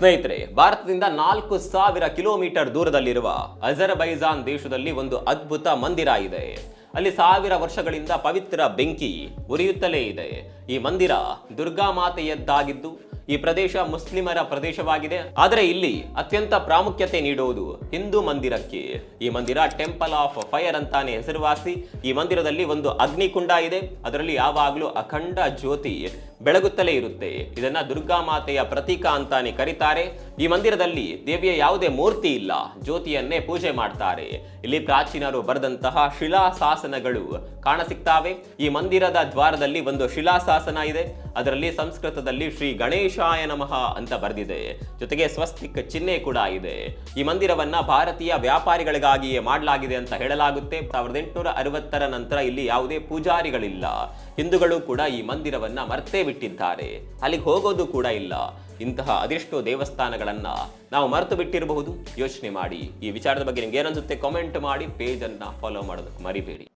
ಸ್ನೇಹಿತರೆ, ಭಾರತದಿಂದ 4000 ಕಿಲೋಮೀಟರ್ ದೂರದಲ್ಲಿರುವ ಅಜರ್ಬೈಜಾನ್ ದೇಶದಲ್ಲಿ ಒಂದು ಅದ್ಭುತ ಮಂದಿರ ಇದೆ. ಅಲ್ಲಿ 1000 ವರ್ಷಗಳಿಂದ ಪವಿತ್ರ ಬೆಂಕಿ ಉರಿಯುತ್ತಲೇ ಇದೆ. ಈ ಮಂದಿರ ದುರ್ಗಾ ಮಾತೆಯದ್ದಾಗಿದ್ದು ಈ ಪ್ರದೇಶ ಮುಸ್ಲಿಮರ ಪ್ರದೇಶವಾಗಿದೆ. ಆದರೆ ಇಲ್ಲಿ ಅತ್ಯಂತ ಪ್ರಾಮುಖ್ಯತೆ ನೀಡುವುದು ಹಿಂದೂ ಮಂದಿರಕ್ಕೆ. ಈ ಮಂದಿರ ಟೆಂಪಲ್ ಆಫ್ ಫೈರ್ ಅಂತಾನೆ ಹೆಸರುವಾಸಿ. ಈ ಮಂದಿರದಲ್ಲಿ ಒಂದು ಅಗ್ನಿಕುಂಡ ಇದೆ. ಅದರಲ್ಲಿ ಯಾವಾಗಲೂ ಅಖಂಡ ಜ್ಯೋತಿ ಬೆಳಗುತ್ತಲೇ ಇರುತ್ತೆ. ಇದನ್ನ ದುರ್ಗಾ ಮಾತೆಯ ಪ್ರತೀಕ ಅಂತಾನೆ ಕರೀತಾರೆ. ಈ ಮಂದಿರದಲ್ಲಿ ದೇವಿಯ ಯಾವುದೇ ಮೂರ್ತಿ ಇಲ್ಲ, ಜ್ಯೋತಿಯನ್ನೇ ಪೂಜೆ ಮಾಡ್ತಾರೆ. ಇಲ್ಲಿ ಪ್ರಾಚೀನರು ಬರೆದಂತಹ ಶಿಲಾಶಾಸನಗಳು ಕಾಣಸಿಗ್ತಾವೆ. ಈ ಮಂದಿರದ ದ್ವಾರದಲ್ಲಿ ಒಂದು ಶಿಲಾಶಾಸನ ಇದೆ. ಅದರಲ್ಲಿ ಸಂಸ್ಕೃತದಲ್ಲಿ ಶ್ರೀ ಗಣೇಶಾಯ ನಮಃ ಅಂತ ಬರೆದಿದೆ. ಜೊತೆಗೆ ಸ್ವಸ್ತಿಕ್ ಚಿಹ್ನೆ ಕೂಡ ಇದೆ. ಈ ಮಂದಿರವನ್ನ ಭಾರತೀಯ ವ್ಯಾಪಾರಿಗಳಿಗಾಗಿಯೇ ಮಾಡಲಾಗಿದೆ ಅಂತ ಹೇಳಲಾಗುತ್ತೆ. 1860ರ ನಂತರ ಇಲ್ಲಿ ಯಾವುದೇ ಪೂಜಾರಿಗಳಿಲ್ಲ. ಹಿಂದೂಗಳು ಕೂಡ ಈ ಮಂದಿರವನ್ನ ಮರ್ತೇ ಬಿಟ್ಟಿದ್ದಾರೆ. ಅಲ್ಲಿಗೆ ಹೋಗೋದು ಕೂಡ ಇಲ್ಲ. ಇಂತಹ ಅದೆಷ್ಟೋ ದೇವಸ್ಥಾನಗಳನ್ನ ನಾವು ಮರೆತು ಬಿಟ್ಟಿರಬಹುದು. ಯೋಚನೆ ಮಾಡಿ. ಈ ವಿಚಾರದ ಬಗ್ಗೆ ನಿಮ್ಗೆ ಏನನ್ಸುತ್ತೆ ಕಾಮೆಂಟ್ ಮಾಡಿ. ಪೇಜ್ ಅನ್ನ ಫಾಲೋ ಮಾಡೋದಕ್ಕೆ ಮರಿಬೇಡಿ.